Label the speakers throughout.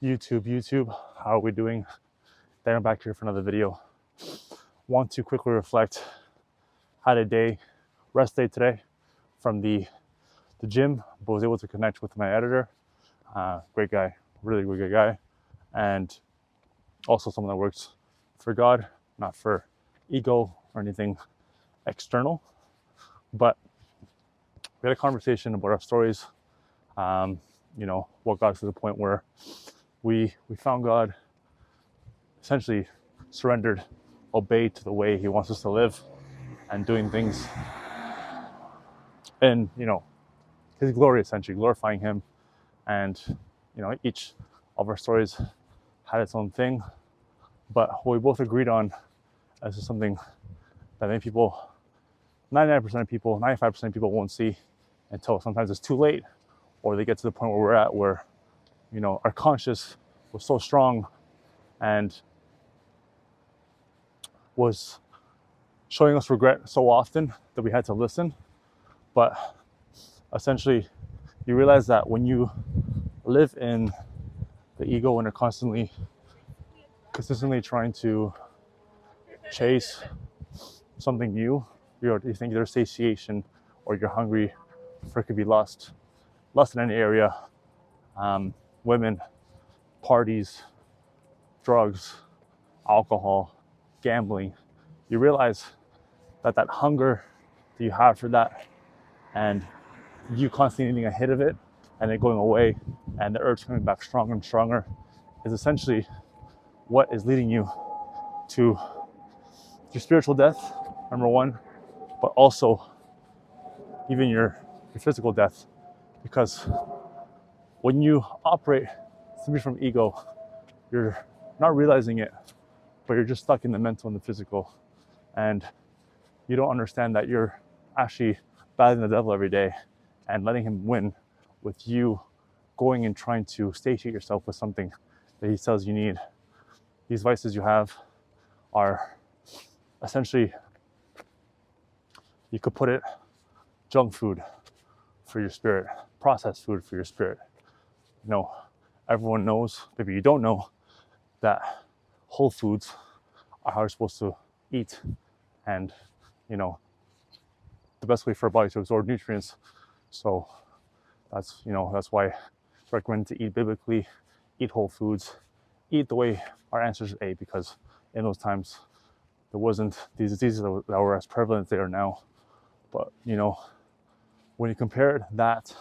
Speaker 1: YouTube, how are we doing? Then I'm back here for another video. Want to quickly reflect. Had a rest day today from the gym, but was able to connect with my editor. Great guy, really good guy, and also someone that works for God, not for ego or anything external. But we had a conversation about our stories. What got us to the point where we found God, essentially surrendered, obeyed to the way He wants us to live, and doing things in His glory, essentially glorifying Him. And each of our stories had its own thing, but what we both agreed on is something that many people, 99% of people, 95% of people won't see until sometimes it's too late, or they get to the point where we're at, where our conscience was so strong and was showing us regret so often that we had to listen. But essentially, you realize that when you live in the ego and are consistently trying to chase something new, you think there's satiation, or you're hungry for, it could be lust in any area, women, parties, drugs, alcohol, gambling. You realize that hunger that you have for that, and you constantly needing a hit of it and it going away, and the urge coming back stronger and stronger, is essentially what is leading you to your spiritual death, number one, but also even your physical death. Because when you operate simply from ego, you're not realizing it, but you're just stuck in the mental and the physical, and you don't understand that you're actually battling the devil every day and letting him win with you going and trying to satiate yourself with something that he says you need. These vices you have are essentially, you could put it, junk food for your spirit, processed food for your spirit. Everyone knows, maybe you don't know, that whole foods are how you're supposed to eat, and the best way for our body to absorb nutrients. So that's why it's recommended to eat biblically, eat whole foods, eat the way our ancestors ate, because in those times there wasn't these diseases that were as prevalent as they are now. But when you compare that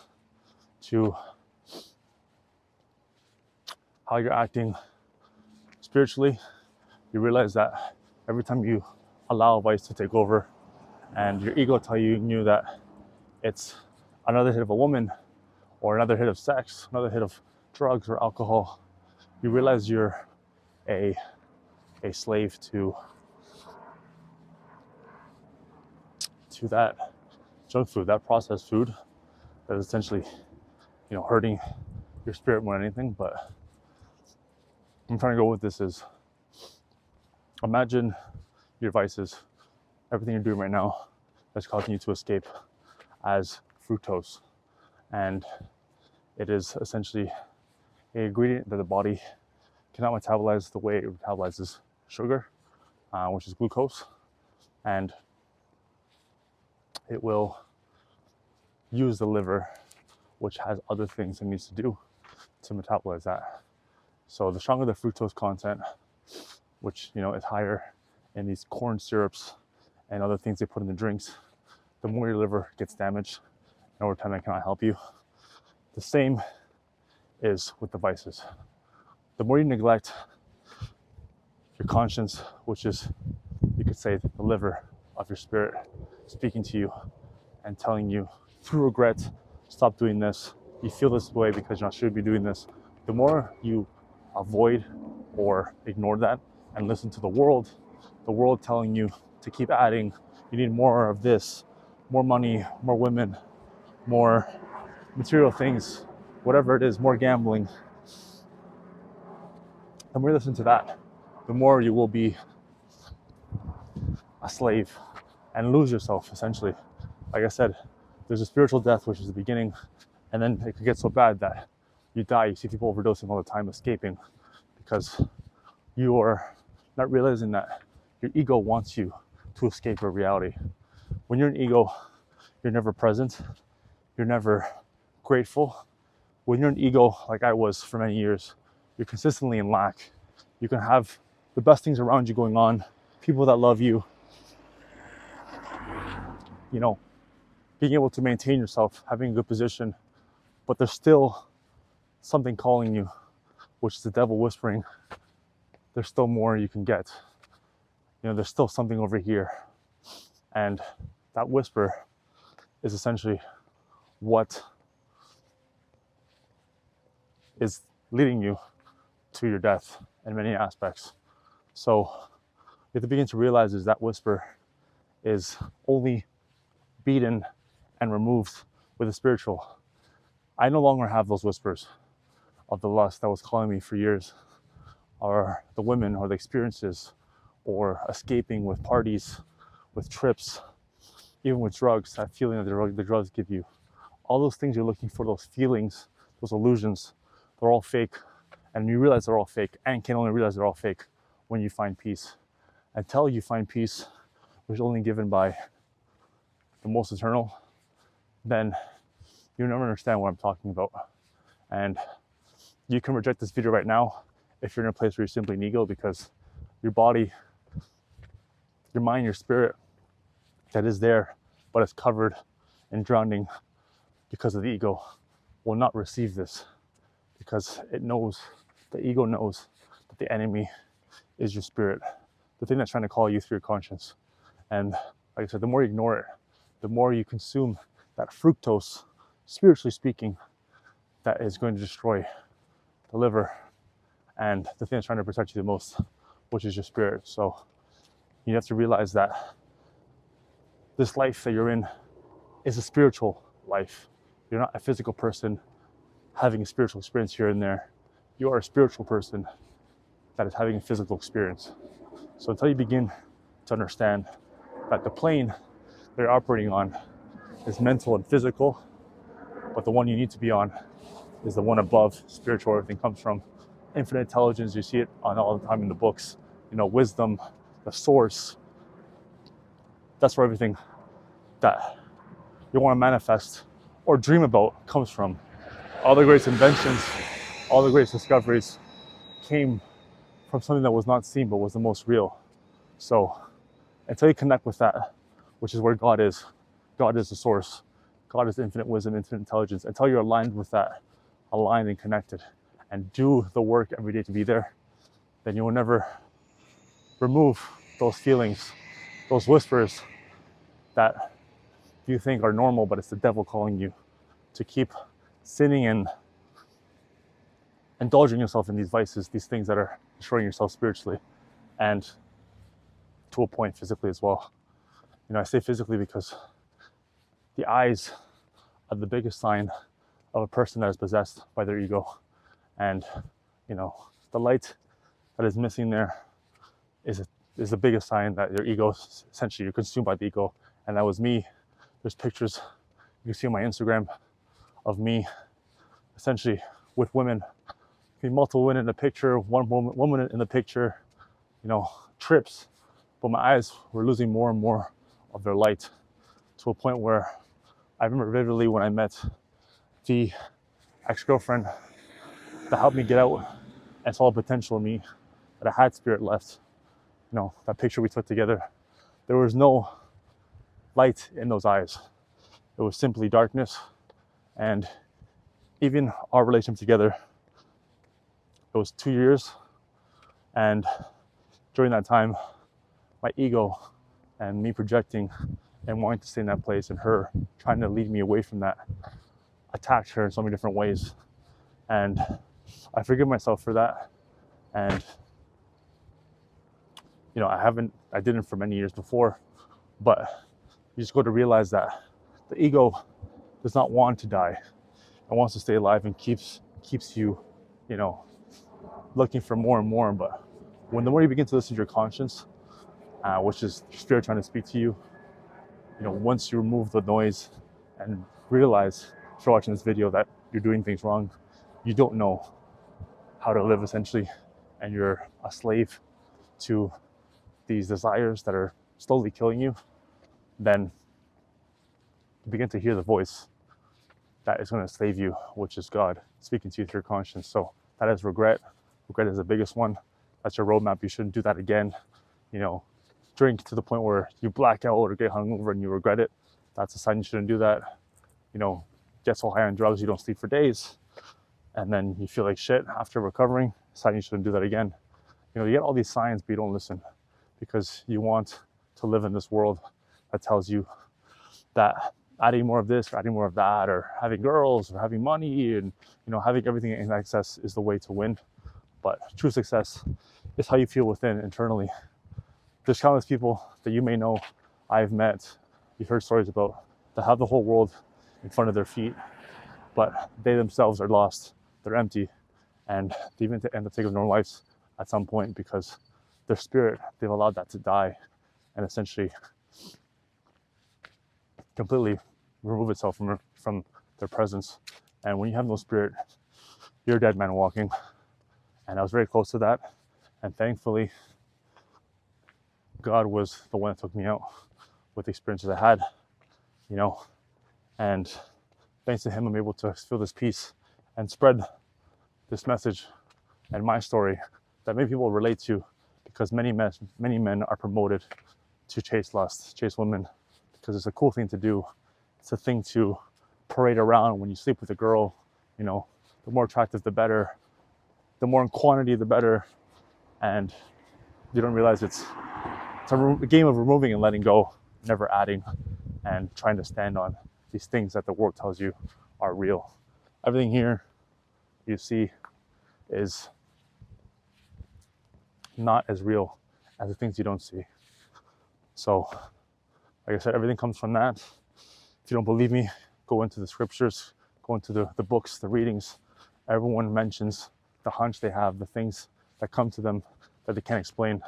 Speaker 1: to how you're acting spiritually, you realize that every time you allow a vice to take over, and your ego tell you that it's another hit of a woman, or another hit of sex, another hit of drugs or alcohol, you realize you're a slave to that junk food, that processed food, that is essentially hurting your spirit more than anything. But I'm trying to go with this is, imagine your vices, everything you're doing right now that's causing you to escape, as fructose. And it is essentially an ingredient that the body cannot metabolize the way it metabolizes sugar, which is glucose. And it will use the liver, which has other things it needs to do to metabolize that. So the stronger the fructose content, which is higher in these corn syrups and other things they put in the drinks, the more your liver gets damaged, and over time that cannot help you. The same is with the vices. The more you neglect your conscience, which is, you could say, the liver of your spirit, speaking to you and telling you through regret, stop doing this, you feel this way because you're not sure to be doing this. The more you avoid or ignore that and listen to the world telling you to keep adding, you need more of this, more money, more women, more material things, whatever it is, more gambling. The more you listen to that, the more you will be a slave and lose yourself, essentially. Like I said, there's a spiritual death, which is the beginning, and then it could get so bad that you die. You see people overdosing all the time, escaping, because you are not realizing that your ego wants you to escape your reality. When you're an ego, you're never present, you're never grateful. When you're an ego, like I was for many years, you're consistently in lack. You can have the best things around you going on, people that love you, you know, being able to maintain yourself, having a good position, but there's still something calling you, which is the devil whispering, there's still more you can get. You know, there's still something over here. And that whisper is essentially what is leading you to your death in many aspects. So you have to begin to realize is that whisper is only beaten and removed with the spiritual. I no longer have those whispers of the lust that was calling me for years, or the women, or the experiences, or escaping with parties, with trips, even with drugs, that feeling that the drugs give you. All those things you're looking for, those feelings, those illusions, they're all fake. And you realize they're all fake, and can only realize they're all fake when you find peace. Until you find peace, which is only given by the most eternal, then you never understand what I'm talking about. And you can reject this video right now if you're in a place where you're simply an ego, because your body, your mind, your spirit that is there, but it's covered in drowning because of the ego, will not receive this, because it knows, the ego knows that the enemy is your spirit, the thing that's trying to call you through your conscience. And like I said, the more you ignore it, the more you consume that fructose, spiritually speaking, that is going to destroy the liver and the thing that's trying to protect you the most, which is your spirit. So you have to realize that this life that you're in is a spiritual life. You're not a physical person having a spiritual experience here and there. You are a spiritual person that is having a physical experience. So until you begin to understand that the plane that you're operating on is mental and physical, but the one you need to be on is the one above, spiritual. Everything comes from infinite intelligence. You see it on all the time in the books, you know, wisdom, the source. That's where everything that you want to manifest or dream about comes from. All the greatest inventions, all the greatest discoveries came from something that was not seen but was the most real. So until you connect with that, which is where God is the source, God is infinite wisdom, infinite intelligence. Until you're aligned with that, aligned and connected, and do the work every day to be there, then you will never remove those feelings, those whispers that you think are normal, but it's the devil calling you to keep sinning and indulging yourself in these vices, these things that are destroying yourself spiritually and to a point physically as well. You know, I say physically because the eyes are the biggest sign of a person that is possessed by their ego. And, you know, the light that is missing there is the biggest sign that your ego, essentially you're consumed by the ego. And that was me. There's pictures you can see on my Instagram of me essentially with women, multiple women in the picture, one woman in the picture, you know, trips. But my eyes were losing more and more of their light to a point where I remember vividly when I met the ex-girlfriend that helped me get out and saw the potential in me, that I had spirit left. You know, that picture we took together, there was no light in those eyes. It was simply darkness. And even our relationship together, it was 2 years. And during that time, my ego and me projecting and wanting to stay in that place, and her trying to lead me away from that, attacked her in so many different ways. And I forgive myself for that. And, you know, I didn't for many years before, but you just got to realize that the ego does not want to die. It wants to stay alive and keeps you, you know, looking for more and more. But when the more you begin to listen to your conscience, which is spirit trying to speak to you, you know, once you remove the noise and realize, if you're watching this video, that you're doing things wrong, you don't know how to live essentially, and you're a slave to these desires that are slowly killing you, then you begin to hear the voice that is going to save you, which is God speaking to you through your conscience. So that is regret. Regret is the biggest one. That's your roadmap. You shouldn't do that again. You know, drink to the point where you black out or get hungover and you regret it. That's a sign you shouldn't do that. You know, get so high on drugs you don't sleep for days, and then you feel like shit after recovering. Sign you shouldn't do that again. You know, you get all these signs, but you don't listen because you want to live in this world that tells you that adding more of this or adding more of that, or having girls or having money and, you know, having everything in excess is the way to win. But true success is how you feel within internally. There's countless people that you may know, I've met, you've heard stories about, that have the whole world in front of their feet, but they themselves are lost, they're empty, and they even end up taking their own lives at some point because their spirit, they've allowed that to die and essentially completely remove itself from their presence. And when you have no spirit, you're a dead man walking. And I was very close to that. And thankfully, God was the one that took me out with the experiences I had, you know. And thanks to him, I'm able to feel this peace and spread this message and my story that many people relate to, because many men are promoted to chase lust, chase women, because it's a cool thing to do. It's a thing to parade around when you sleep with a girl. You know, the more attractive, the better. The more in quantity, the better. And you don't realize it's a game of removing and letting go, never adding, and trying to stand on these things that the world tells you are real. Everything here you see is not as real as the things you don't see. So, like I said, everything comes from that. If you don't believe me, go into the scriptures, go into the books, the readings. Everyone mentions the hunch they have, the things that come to them that they can't explain.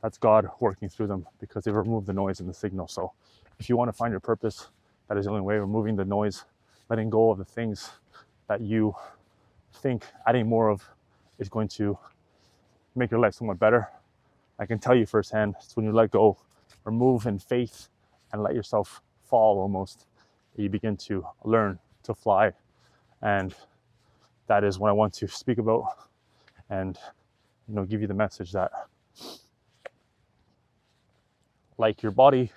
Speaker 1: That's God working through them because they've removed the noise and the signal. So if you want to find your purpose, that is the only way, removing the noise, letting go of the things that you think adding more of is going to make your life somewhat better. I can tell you firsthand, it's when you let go, remove in faith, and let yourself fall almost, you begin to learn to fly. And that is what I want to speak about and, you know, give you the message that, like your body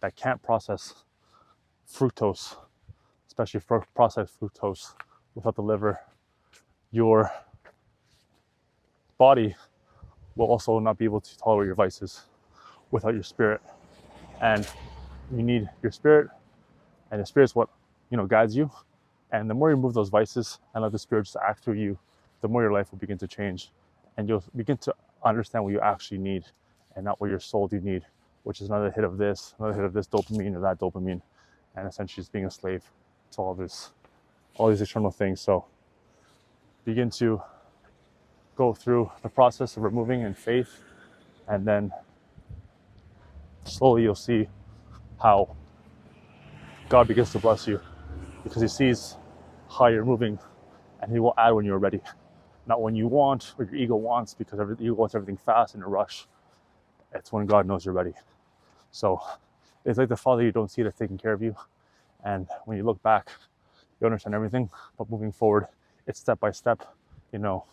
Speaker 1: that can't process fructose, especially for processed fructose without the liver, your body will also not be able to tolerate your vices without your spirit. And you need your spirit, and the spirit's what, you know, guides you. And the more you remove those vices and let the spirit just act through you, the more your life will begin to change, and you'll begin to understand what you actually need and not what you're sold you need, which is another hit of this dopamine or that dopamine, and essentially just being a slave to all these external things. So begin to go through the process of removing in faith, and then slowly you'll see how God begins to bless you, because he sees how you're moving, and he will add when you're ready, not when you want or your ego wants, because your ego wants everything fast in a rush. It's when God knows you're ready. So it's like the Father you don't see that's taking care of you, and when you look back, you understand everything. But moving forward, it's step by step, you know,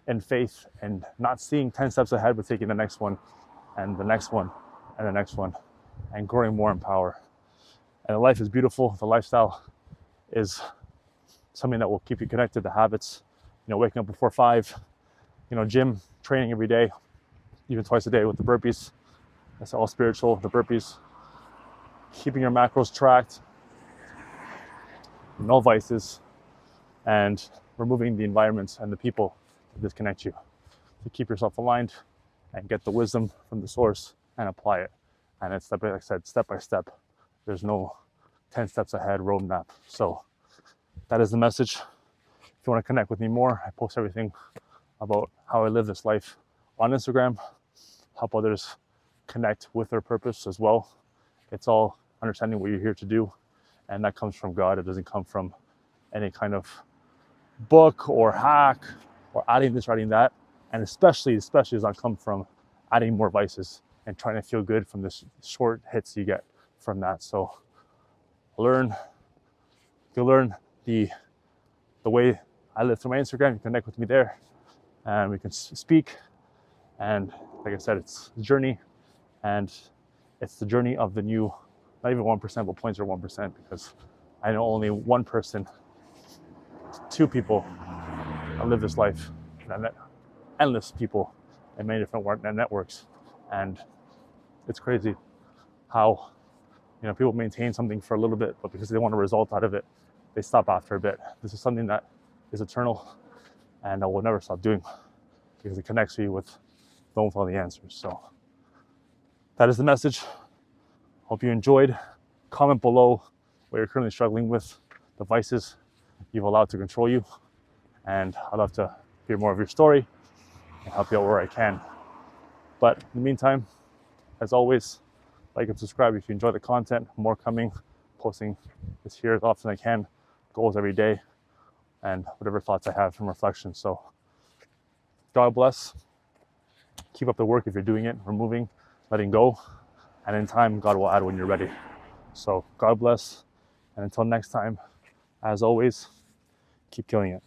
Speaker 1: in faith, and not seeing 10 steps ahead, but taking the next one and the next one and the next one, and growing more in power. And the life is beautiful. The lifestyle is something that will keep you connected to habits, you know, waking up before 5, you know, gym, training every day, even twice a day with the burpees. That's all spiritual, the burpees. Keeping your macros tracked, no vices, and removing the environments and the people that disconnect you, to keep yourself aligned and get the wisdom from the source and apply it. And it's, like I said, step by step. There's no 10 steps ahead roadmap. So that is the message. If you want to connect with me more, I post everything about how I live this life on Instagram, help others connect with their purpose as well. It's all understanding what you're here to do, and that comes from God. It doesn't come from any kind of book or hack or adding this or adding that, and especially does not come from adding more vices and trying to feel good from the short hits you get from that. So learn the way I live through my Instagram. You connect with me there, and we can speak. And like I said, it's a journey, and it's the journey of the new, not even 1%, but 0.01%, because I know only one person, two people that live this life, and endless people in many different networks. And it's crazy how, people maintain something for a little bit, but because they want a result out of it, they stop after a bit. This is something that is eternal, and I will never stop doing, because it connects you with don't follow the answers. So that is the message. Hope you enjoyed. Comment below what you're currently struggling with, the vices you've allowed to control you, and I'd love to hear more of your story and help you out where I can. But in the meantime, as always, like and subscribe if you enjoy the content. More coming, posting this here as often as I can, goals every day, and whatever thoughts I have from reflection. So God bless. Keep up the work if you're doing it, removing, letting go, and in time, God will add when you're ready. So God bless, and until next time, as always, keep killing it.